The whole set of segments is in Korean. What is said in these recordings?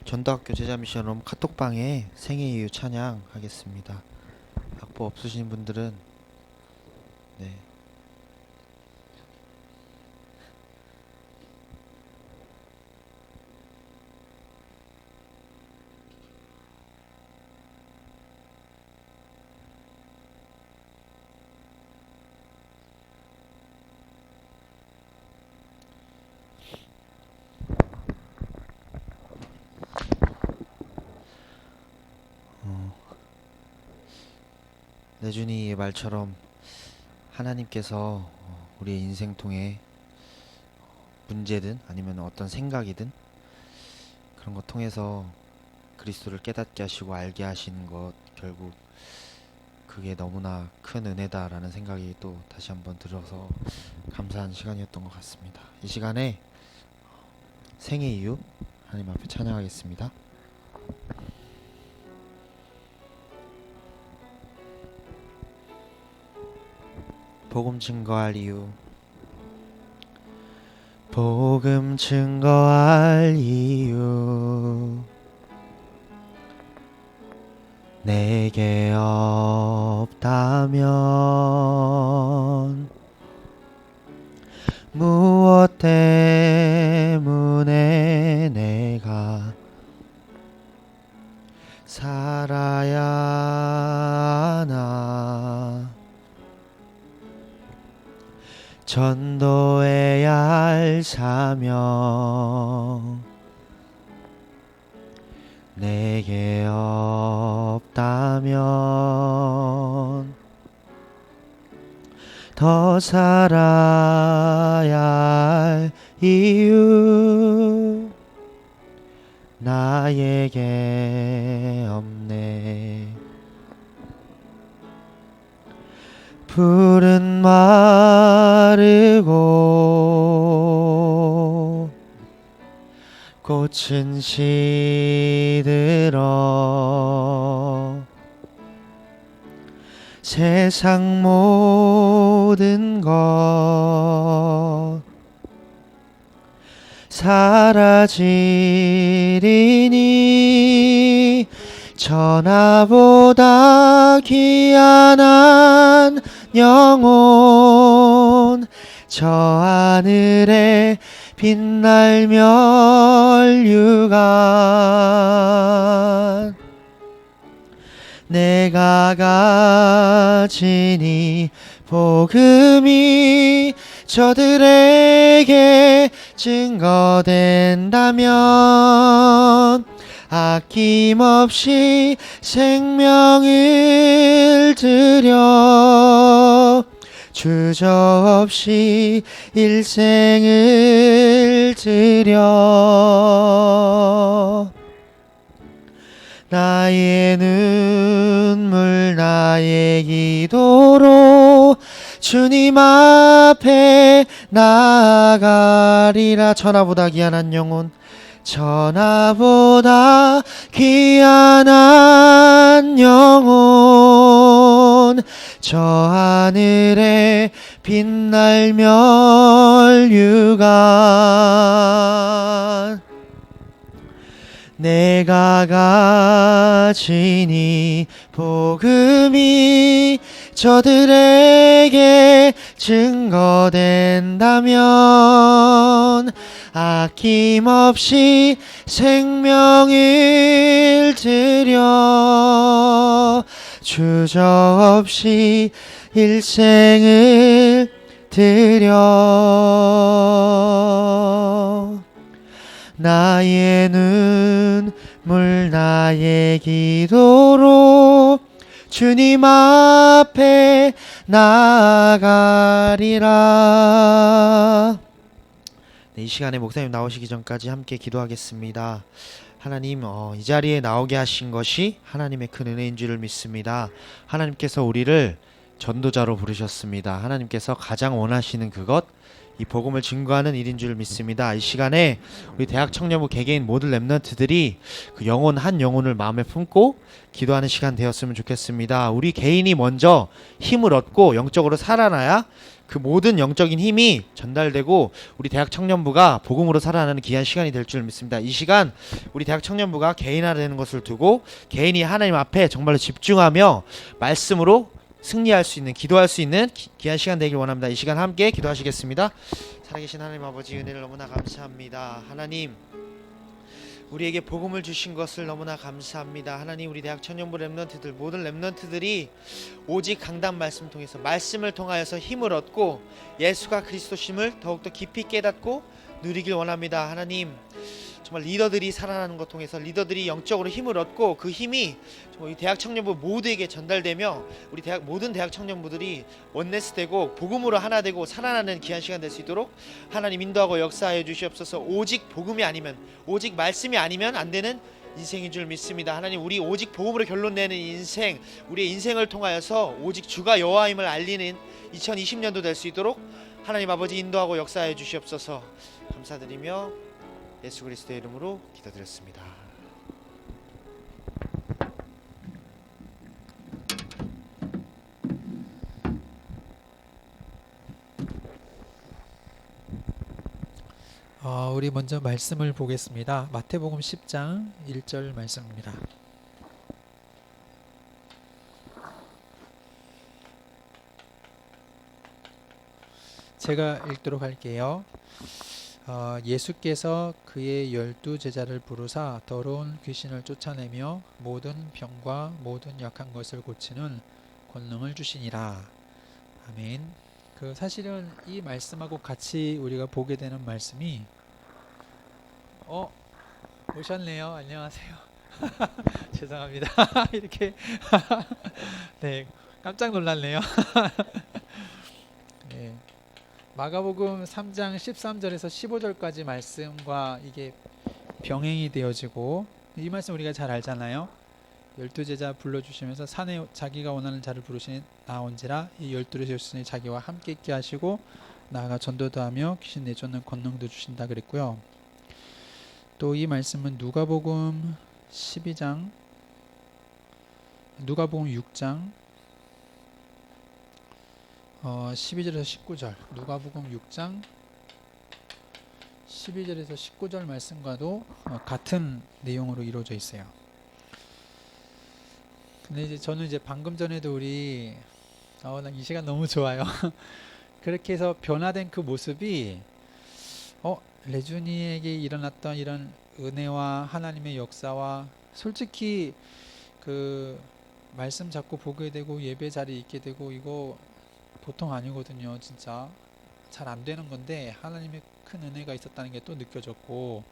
전도학교 제자미션홈 카톡방에 생애 이유 찬양 하겠습니다. 악보 없으신 분들은 네. 내준이의 말처럼 하나님께서 우리의 인생 통해 문제든 아니면 어떤 생각이든 그런 것 통해서 그리스도를 깨닫게 하시고 알게 하시는 것, 결국 그게 너무나 큰 은혜다라는 생각이 또 다시 한번 들어서 감사한 시간이었던 것 같습니다. 이 시간에 생애 이유 하나님 앞에 찬양하겠습니다. 복음 증거할 이유. 복음 증거할 이유 내게 없다면 무엇 때문에 내가 살아야 하나. 전도해야 할 사명 내게 없다면 더 살아야 할 이유 나에게 없네. 푸른 마르고 꽃은 시들어 세상 모든 것 사라지리니 천하보다 귀한 한 영혼 저 하늘에 빛날 멸류관 내가 가진 이 복음이 저들에게 증거된다면 아낌없이 생명을 드려 주저없이 일생을 드려 나의 눈물 나의 기도로 주님 앞에 나아가리라. 천하보다 귀한 한 영혼 천하보다 귀한 한 영혼 저 하늘에 빛날 멸류관 내가 가진 이 복음이 저들에게 증거된다면 아낌없이 생명을 드려 주저없이 일생을 드려 나의 눈물 나의 기도로 주님 앞에 나아가리라. 네, 이 시간에 목사님 나오시기 전까지 함께 기도하겠습니다. 하나님, 이 자리에 나오게 하신 것이 하나님의 큰 은혜인 줄을 믿습니다. 하나님께서 우리를 전도자로 부르셨습니다. 하나님께서 가장 원하시는 그것, 이 복음을 증거하는 일인 줄 믿습니다. 이 시간에 우리 대학 청년부 개개인 모든 렘넌트들이 그 영혼 한 영혼을 마음에 품고 기도하는 시간 되었으면 좋겠습니다. 우리 개인이 먼저 힘을 얻고 영적으로 살아나야 그 모든 영적인 힘이 전달되고 우리 대학 청년부가 복음으로 살아나는 귀한 시간이 될 줄 믿습니다. 이 시간 우리 대학 청년부가 개인화되는 것을 두고 개인이 하나님 앞에 정말로 집중하며 말씀으로 승리할 수 있는, 기도할 수 있는 귀한 시간 되길 원합니다. 이 시간 함께 기도하시겠습니다. 살아계신 하나님 아버지, 은혜를 너무나 감사합니다. 하나님, 우리에게 복음을 주신 것을 너무나 감사합니다. 하나님, 우리 대학 청년부 렘넌트들, 모든 렘넌트들이 오직 강단 말씀 통해서, 말씀을 통하여서 힘을 얻고 예수가 그리스도심을 더욱더 깊이 깨닫고 누리길 원합니다. 하나님, 정말 리더들이 살아나는 것 통해서 리더들이 영적으로 힘을 얻고 그 힘이 정말 이 대학 청년부 모두에게 전달되며 우리 모든 대학 청년부들이 원네스 되고 복음으로 하나 되고 살아나는 귀한 시간 될 수 있도록 하나님 인도하고 역사하여 주시옵소서. 오직 복음이 아니면, 오직 말씀이 아니면 안 되는 인생인 줄 믿습니다. 하나님, 우리 오직 복음으로 결론 내는 인생, 우리의 인생을 통하여서 오직 주가 여호와임을 알리는 2020년도 될 수 있도록 하나님 아버지 인도하고 역사하여 주시옵소서. 감사드리며 예수 그리스도의 이름으로 기도드렸습니다. 우리 먼저 말씀을 보겠습니다. 마태복음 10장 1절 말씀입니다. 제가 읽도록 할게요. 예수께서 그의 12제자를 부르사 더러운 귀신을 쫓아내며 모든 병과 모든 약한 것을 고치는 권능을 주시니라. 아멘. 사실은 이 말씀하고 같이 우리가 보게 되는 말씀이 오셨네요. 안녕하세요. 죄송합니다. 이렇게 네, 깜짝 놀랐네요. 네. 마가복음 3장 13절에서 15절까지 말씀과 이게 병행이 되어지고, 이 말씀 우리가 잘 알잖아요. 12제자 불러주시면서 산에 자기가 원하는 자를 부르시니 나온지라, 이 12를 세우시니 자기와 함께 있게 하시고 나아가 전도도 하며 귀신 내쫓는 권능도 주신다 그랬고요. 또 이 말씀은 누가복음 12장, 누가복음 6장 12절에서 19절, 누가복음 6장 12절에서 19절 말씀과도 같은 내용으로 이루어져 있어요. 근데 이제 저는 이제 방금 전에도 우리 나 이 시간 너무 좋아요. 그렇게 해서 변화된 그 모습이 레준이에게 일어났던 이런 은혜와 하나님의 역사와, 솔직히 그 말씀 자꾸 보게 되고 예배 자리에 있게 되고 이거 보통 아니거든요. 진짜 잘 안 되는 건데 하나님의 큰 은혜가 있었다는 게 또 느껴졌고,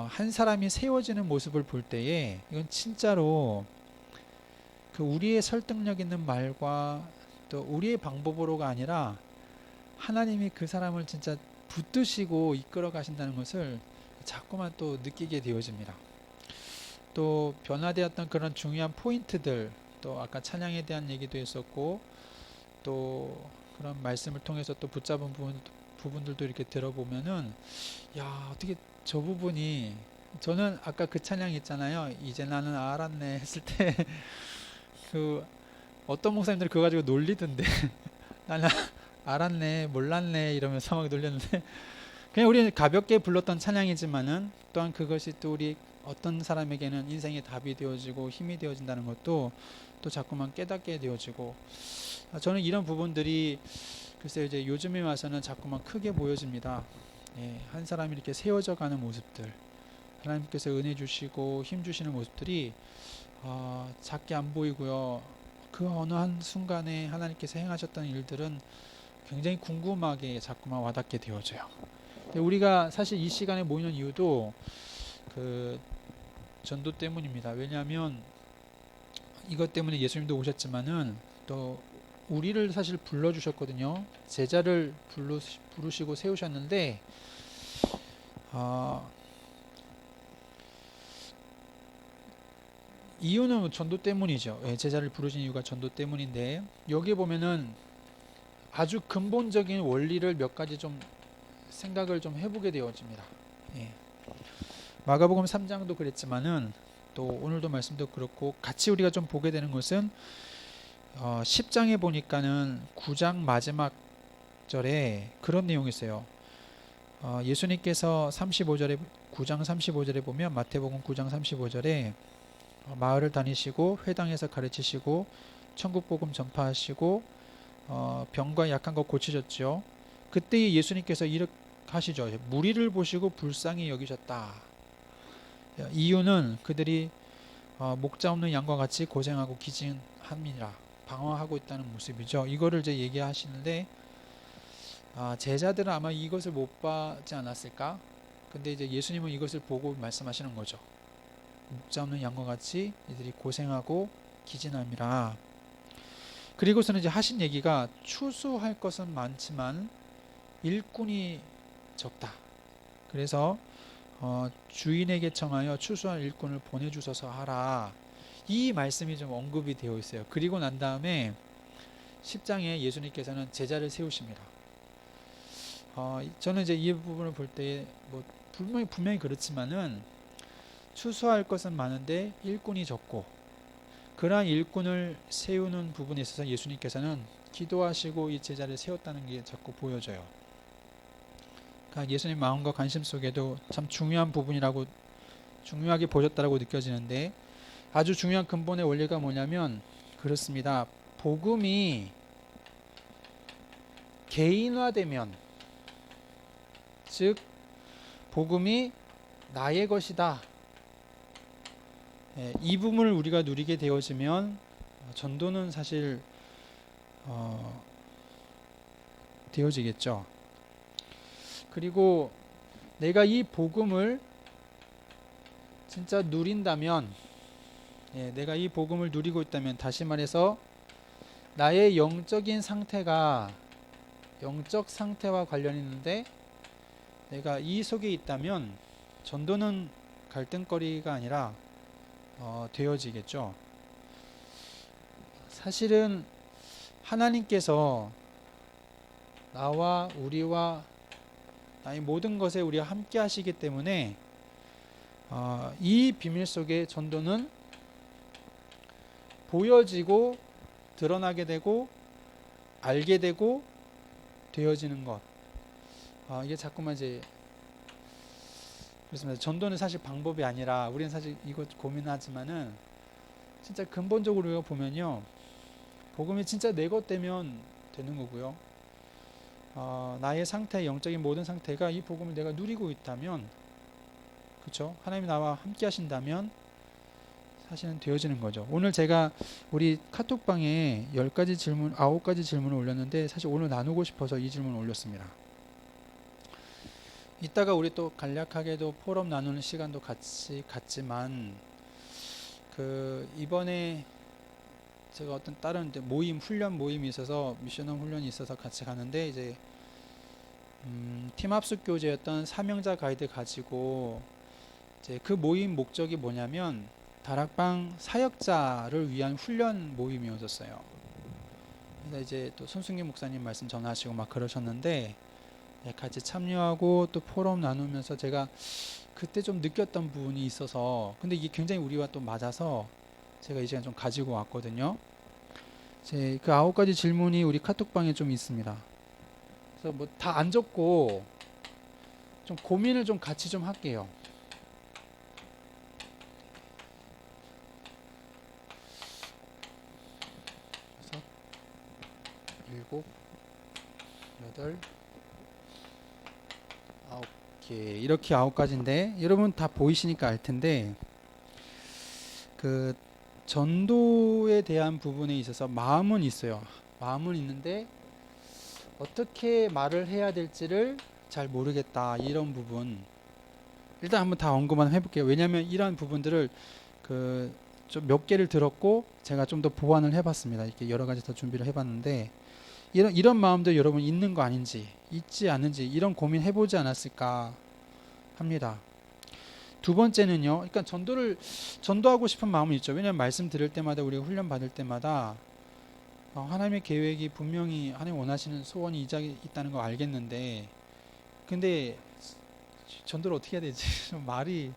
한 사람이 세워지는 모습을 볼 때에 이건 진짜로 그 우리의 설득력 있는 말과 또 우리의 방법으로가 아니라 하나님이 그 사람을 진짜 붙드시고 이끌어 가신다는 것을 자꾸만 또 느끼게 되어집니다. 또 변화되었던 그런 중요한 포인트들, 또 아까 찬양에 대한 얘기도 했었고, 또 그런 말씀을 통해서 또 붙잡은 부분들도 이렇게 들어보면은, 야, 어떻게 저 부분이, 저는 아까 그 찬양 있잖아요. 이제 나는 알았네 했을 때 그 어떤 목사님들이 그거 가지고 놀리던데 나는 알았네, 몰랐네 이러면서 막 놀렸는데, 그냥 우리는 가볍게 불렀던 찬양이지만은 또한 그것이 또 우리 어떤 사람에게는 인생의 답이 되어지고 힘이 되어진다는 것도 또 자꾸만 깨닫게 되어지고, 저는 이런 부분들이 글쎄요, 이제 요즘에 와서는 자꾸만 크게 보여집니다. 한 사람이 이렇게 세워져 가는 모습들, 하나님께서 은혜 주시고 힘 주시는 모습들이 작게 안 보이고요. 그 어느 한 순간에 하나님께서 행하셨던 일들은 굉장히 궁금하게 자꾸만 와닿게 되어져요. 우리가 사실 이 시간에 모이는 이유도 그 전도 때문입니다. 왜냐하면 이것 때문에 예수님도 오셨지만은 또 우리를 사실 불러주셨거든요. 제자를 부르시고 세우셨는데, 이유는 전도 때문이죠. 제자를 부르신 이유가 전도 때문인데, 여기 보면은 아주 근본적인 원리를 몇 가지 좀 생각을 좀 해보게 되어집니다. 예. 마가복음 3장도 그랬지만은 또 오늘도 말씀도 그렇고 같이 우리가 좀 보게 되는 것은 10장에 보니까는 9장 마지막 절에 그런 내용이 있어요. 예수님께서 35절에 9장 35절에 보면 마태복음 9장 35절에 마을을 다니시고 회당에서 가르치시고 천국 복음 전파하시고 병과 약한 것 고치셨죠. 그때 예수님께서 이렇게 하시죠. 무리를 보시고 불쌍히 여기셨다. 이유는 그들이 목자 없는 양과 같이 고생하고 기진함이라 방황하고 있다는 모습이죠. 이거를 이제 얘기하시는데 제자들은 아마 이것을 못 받지 않았을까? 근데 이제 예수님은 이것을 보고 말씀하시는 거죠. 목자 없는 양과 같이 이들이 고생하고 기진함이라. 그리고서는 이제 하신 얘기가 추수할 것은 많지만 일꾼이 적다. 그래서 주인에게 청하여 추수할 일꾼을 보내주소서 하라. 이 말씀이 좀 언급이 되어 있어요. 그리고 난 다음에 10장에 예수님께서는 제자를 세우십니다. 저는 이제 이 부분을 볼 때 뭐 분명히 그렇지만은 추수할 것은 많은데 일꾼이 적고 그러한 일꾼을 세우는 부분에 있어서 예수님께서는 기도하시고 이 제자를 세웠다는 게 자꾸 보여져요. 그러니까 예수님 마음과 관심 속에도 참 중요한 부분이라고 중요하게 보셨다라고 느껴지는데 아주 중요한 근본의 원리가 뭐냐면 그렇습니다. 복음이 개인화되면 즉 복음이 나의 것이다. 이 부분을 우리가 누리게 되어지면 전도는 사실 되어지겠죠. 그리고 내가 이 복음을 진짜 누린다면 내가 이 복음을 누리고 있다면 다시 말해서 나의 영적인 상태가 영적 상태와 관련이 있는데 내가 이 속에 있다면 전도는 갈등거리가 아니라 되어지겠죠. 사실은 하나님께서 나와 우리와 나의 모든 것에 우리와 함께 하시기 때문에 이 비밀 속에 전도는 보여지고 드러나게 되고 알게 되고 되어지는 것. 이게 자꾸만 이제 그렇습니다. 전도는 사실 방법이 아니라 우리는 사실 이거 고민하지만은 진짜 근본적으로 보면요, 복음이 진짜 내 것 되면 되는 거고요. 나의 상태, 영적인 모든 상태가 이 복음을 내가 누리고 있다면, 그렇죠? 하나님이 나와 함께 하신다면 사실은 되어지는 거죠. 오늘 제가 우리 카톡방에 10가지 질문, 9가지 질문을 올렸는데 사실 오늘 나누고 싶어서 이 질문을 올렸습니다. 이따가 우리 또 간략하게도 포럼 나누는 시간도 같이 갖지만 이번에 제가 어떤 다른 훈련 모임이 있어서 미션홈 훈련이 있어서 같이 가는데 이제 팀 합숙 교제였던 사명자 가이드 가지고 이제 그 모임 목적이 뭐냐면 다락방 사역자를 위한 훈련 모임이었어요. 그래서 이제 또 손승기 목사님 말씀 전하시고 막 그러셨는데 같이 참여하고 또 포럼 나누면서 제가 그때 좀 느꼈던 부분이 있어서 근데 이게 굉장히 우리와 또 맞아서 제가 이 시간 좀 가지고 왔거든요. 그 9가지 질문이 우리 카톡방에 좀 있습니다. 그래서 뭐 다 안 적고 좀 고민을 좀 같이 좀 할게요. 그래서 7, 8, 9개 이렇게 9가지인데 여러분 다 보이시니까 알 텐데 그 전도에 대한 부분에 있어서 마음은 있어요. 마음은 있는데 어떻게 말을 해야 될지를 잘 모르겠다. 이런 부분 일단 한번 다 언급만 해볼게요. 왜냐하면 이러한 부분들을 좀 몇 개를 들었고 제가 좀 더 보완을 해봤습니다. 이렇게 여러 가지 더 준비를 해봤는데 이런 마음도 여러분 있는 거 아닌지 있지 않은지 이런 고민 해보지 않았을까 합니다. 두 번째는요. 그러니까 전도하고 싶은 마음은 있죠. 왜냐하면 말씀 들을 때마다 우리가 훈련 받을 때마다 하나님의 계획이 분명히 하나님 원하시는 소원이 이작이 있다는 거 알겠는데, 근데 전도를 어떻게 해야 되지? 좀 말이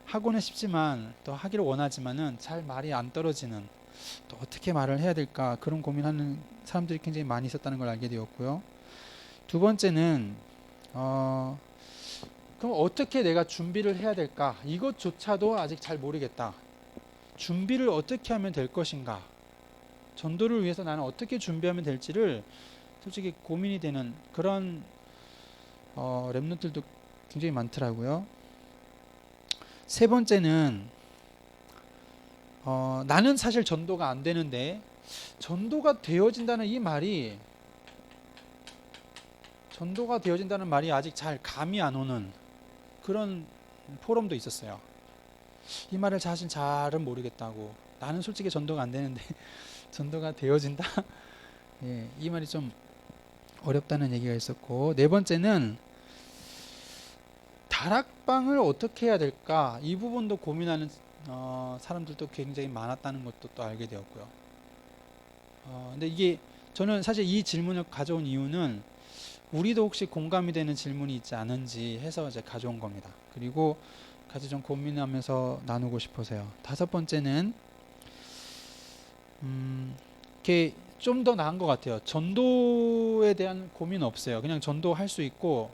하고는 싶지만 또 하기를 원하지만은 잘 말이 안 떨어지는, 또 어떻게 말을 해야 될까 그런 고민하는 사람들이 굉장히 많이 있었다는 걸 알게 되었고요. 두 번째는 그럼 어떻게 내가 준비를 해야 될까? 이것조차도 아직 잘 모르겠다. 준비를 어떻게 하면 될 것인가? 전도를 위해서 나는 어떻게 준비하면 될지를 솔직히 고민이 되는 그런 랩런트들도 굉장히 많더라고요. 세 번째는 나는 사실 전도가 안 되는데, 전도가 되어진다는 이 말이, 전도가 되어진다는 말이 아직 잘 감이 안 오는 그런 포럼도 있었어요. 이 말을 사실 잘은 모르겠다고, 나는 솔직히 전도가 안 되는데 전도가 되어진다? 예, 이 말이 좀 어렵다는 얘기가 있었고, 네 번째는 다락방을 어떻게 해야 될까, 이 부분도 고민하는 사람들도 굉장히 많았다는 것도 또 알게 되었고요. 근데 이게 저는 사실 이 질문을 가져온 이유는 우리도 혹시 공감이 되는 질문이 있지 않은지 해서 이제 가져온 겁니다. 그리고 같이 좀 고민하면서 나누고 싶어서요. 다섯 번째는 이렇게 좀 더 나은 것 같아요. 전도에 대한 고민 없어요. 그냥 전도할 수 있고,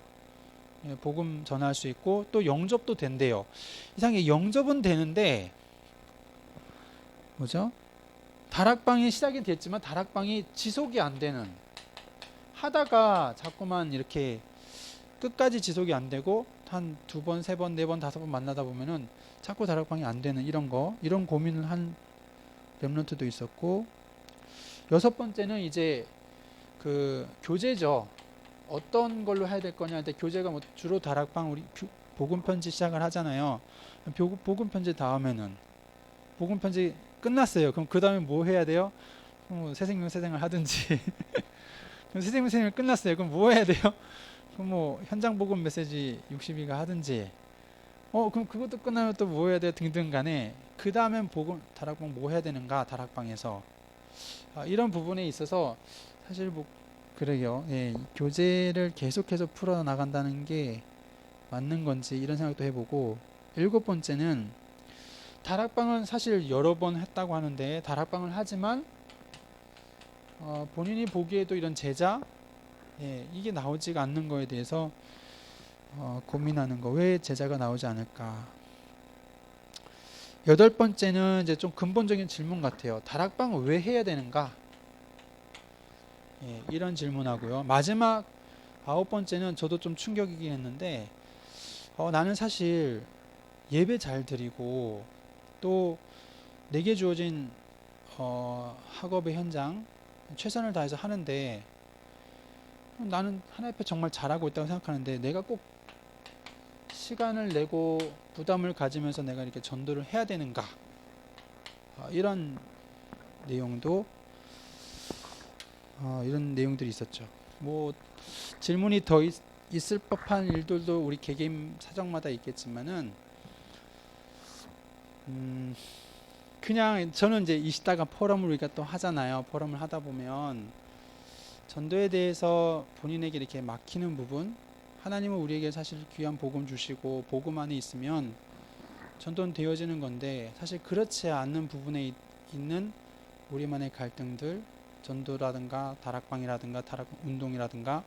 예, 복음 전할 수 있고, 또 영접도 된대요. 이상하게 영접은 되는데 뭐죠? 다락방이 시작이 됐지만 다락방이 지속이 안 되는, 하다가 자꾸만 이렇게 끝까지 지속이 안 되고 한 두 번, 세 번, 네 번, 다섯 번 만나다 보면은 자꾸 다락방이 안 되는 이런 고민을 한 랩런트도 있었고, 여섯 번째는 이제 그 교제죠. 어떤 걸로 해야 될 거냐. 근데 교제가 뭐 주로 다락방, 우리 복음 편지 시작을 하잖아요. 복음 편지 다음에는 복음 편지 끝났어요. 그럼 그 다음에 뭐 해야 돼요? 새생명 새생을 하든지. 그럼 새생명 새생을 끝났어요. 그럼 뭐 해야 돼요? 그럼 뭐 현장 복음 메시지 60일가 하든지. 그럼 그것도 끝나면 또 뭐 해야 돼요? 등등 간에 그 다음엔 복음 다락방 뭐 해야 되는가, 다락방에서 이런 부분에 있어서 사실 뭐 그래요. 예, 교제를 계속해서 풀어 나간다는 게 맞는 건지 이런 생각도 해보고, 일곱 번째는 다락방은 사실 여러 번 했다고 하는데, 다락방을 하지만 본인이 보기에도 이런 제자, 예, 이게 나오지가 않는 거에 대해서 고민하는 거, 왜 제자가 나오지 않을까. 여덟 번째는 이제 좀 근본적인 질문 같아요. 다락방을 왜 해야 되는가? 예, 이런 질문하고요. 마지막 아홉 번째는 저도 좀 충격이긴 했는데, 나는 사실 예배 잘 드리고 또 내게 주어진 학업의 현장 최선을 다해서 하는데, 나는 하나님 앞에 정말 잘하고 있다고 생각하는데 내가 꼭 시간을 내고 부담을 가지면서 내가 이렇게 전도를 해야 되는가, 이런 내용도 이런 내용들이 있었죠. 뭐 질문이 더 있을 법한 일들도 우리 개개인 사정마다 있겠지만은 그냥 저는 이제 이시다가 포럼을 우리가 또 하잖아요. 포럼을 하다 보면 전도에 대해서 본인에게 이렇게 막히는 부분, 하나님은 우리에게 사실 귀한 복음 주시고 복음 안에 있으면 전도는 되어지는 건데, 사실 그렇지 않는 부분에 있는 우리만의 갈등들, 전도라든가 다락방이라든가 다락 운동이라든가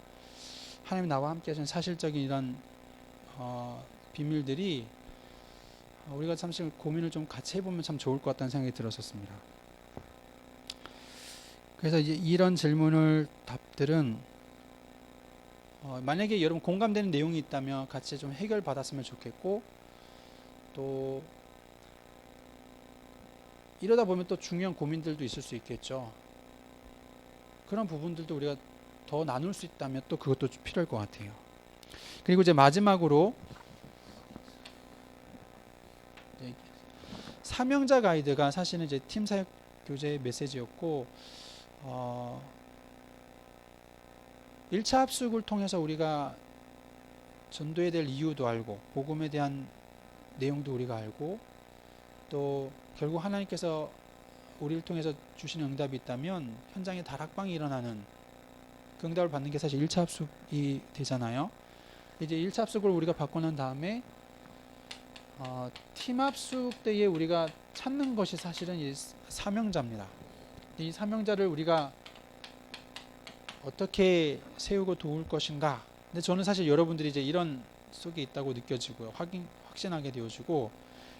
하나님 나와 함께 하시는 사실적인 이런 비밀들이 우리가 참 고민을 좀 같이 해보면 참 좋을 것 같다는 생각이 들었었습니다. 그래서 이제 이런 답들은 만약에 여러분 공감되는 내용이 있다면 같이 좀 해결 받았으면 좋겠고, 또 이러다 보면 또 중요한 고민들도 있을 수 있겠죠. 그런 부분들도 우리가 더 나눌 수 있다면 또 그것도 필요할 것 같아요. 그리고 이제 마지막으로 사명자 가이드가 사실은 이제 팀 사역 교재의 메시지였고, 1차 합숙을 통해서 우리가 전도에 대한 이유도 알고 복음에 대한 내용도 우리가 알고, 또 결국 하나님께서 우리를 통해서 주시는 응답이 있다면 현장에 다락방이 일어나는 그 응답을 받는 게 사실 1차 합숙이 되잖아요. 이제 1차 합숙을 우리가 받고 난 다음에 팀 합숙 때에 우리가 찾는 것이 사실은 이 사명자입니다. 이 사명자를 우리가 어떻게 세우고 도울 것인가. 근데 저는 사실 여러분들이 이제 이런 속에 있다고 느껴지고요. 확신하게 되어지고,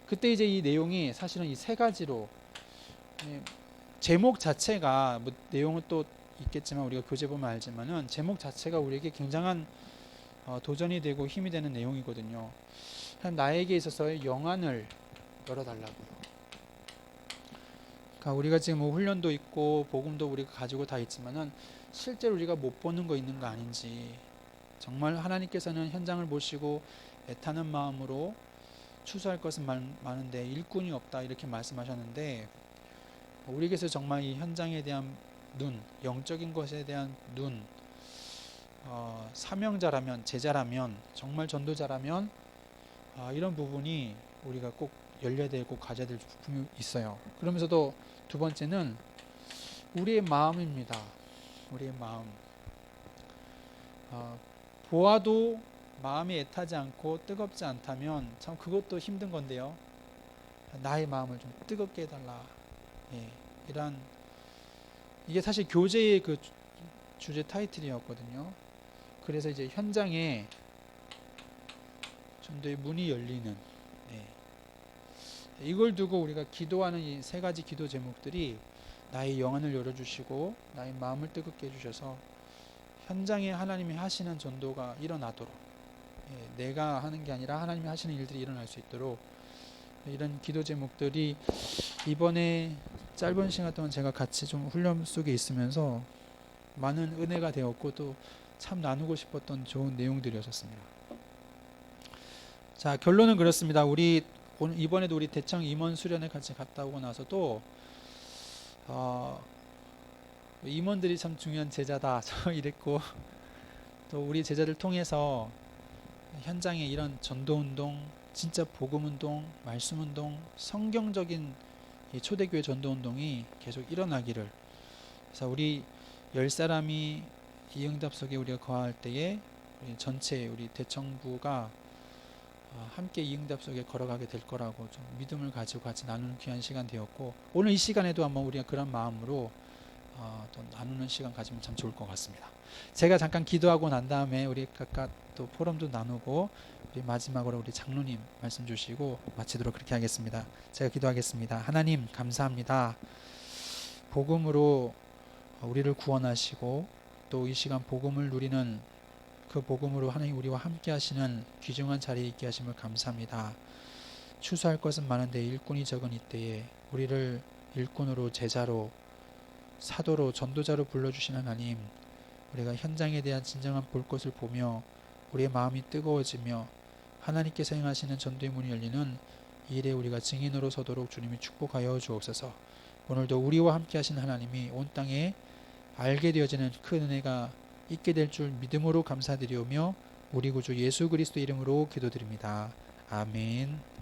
그때 이제 이 내용이 사실은 이 세 가지로, 제목 자체가 뭐 내용은 또 있겠지만 우리가 교재 보면 알지만은 제목 자체가 우리에게 굉장한 도전이 되고 힘이 되는 내용이거든요. 나에게 있어서의 영안을 열어달라고요. 그러니까 우리가 지금 뭐 훈련도 있고 복음도 우리가 가지고 다 있지만은 실제로 우리가 못 보는 거 있는 거 아닌지, 정말 하나님께서는 현장을 보시고 애타는 마음으로 추수할 것은 많은데 일꾼이 없다 이렇게 말씀하셨는데, 우리에게서 정말 이 현장에 대한 눈, 영적인 것에 대한 눈, 사명자라면, 제자라면, 정말 전도자라면 이런 부분이 우리가 꼭 열려야 되고 가져야 될 부분이 있어요. 그러면서도 두 번째는 우리의 마음입니다. 우리의 마음. 보아도 마음이 애타지 않고 뜨겁지 않다면 참 그것도 힘든 건데요. 나의 마음을 좀 뜨겁게 해달라. 이게 사실 교재의 그 주제 타이틀이었거든요. 그래서 이제 현장에 전도의 문이 열리는, 이걸 두고 우리가 기도하는 이 세 가지 기도 제목들이 나의 영안을 열어주시고 나의 마음을 뜨겁게 해주셔서 현장에 하나님이 하시는 전도가 일어나도록, 내가 하는 게 아니라 하나님이 하시는 일들이 일어날 수 있도록, 이런 기도 제목들이 이번에 짧은 시간 동안 제가 같이 좀 훈련 속에 있으면서 많은 은혜가 되었고 또 참 나누고 싶었던 좋은 내용들이었습니다. 자, 결론은 그렇습니다. 이번에도 우리 대청 임원 수련회 같이 갔다 오고 나서도 임원들이 참 중요한 제자다 저 이랬고, 또 우리 제자들 통해서 현장에 이런 전도운동, 진짜 복음운동, 말씀운동, 성경적인 이 초대교회 전도운동이 계속 일어나기를, 그래서 우리 10사람이 이 응답 속에 우리가 거할 때에 우리 전체 우리 대청부가 함께 이 응답 속에 걸어가게 될 거라고 좀 믿음을 가지고 같이 나누는 귀한 시간 되었고, 오늘 이 시간에도 한번 우리가 그런 마음으로 또 나누는 시간 가지면 참 좋을 것 같습니다. 제가 잠깐 기도하고 난 다음에 우리 각각 또 포럼도 나누고 우리 마지막으로 우리 장로님 말씀 주시고 마치도록 그렇게 하겠습니다. 제가 기도하겠습니다. 하나님 감사합니다. 복음으로 우리를 구원하시고 또 이 시간 복음을 누리는 그 복음으로 하나님 우리와 함께 하시는 귀중한 자리에 있게 하심을 감사합니다. 추수할 것은 많은데 일꾼이 적은 이때에 우리를 일꾼으로, 제자로, 사도로, 전도자로 불러주신 하나님, 우리가 현장에 대한 진정한 볼 것을 보며 우리의 마음이 뜨거워지며 하나님께서 행하시는 전도의 문이 열리는 이 일에 우리가 증인으로 서도록 주님이 축복하여 주옵소서. 오늘도 우리와 함께 하신 하나님이 온 땅에 알게 되어지는 큰 은혜가 있게 될 줄 믿음으로 감사드리오며 우리 구주 예수 그리스도 이름으로 기도드립니다. 아멘.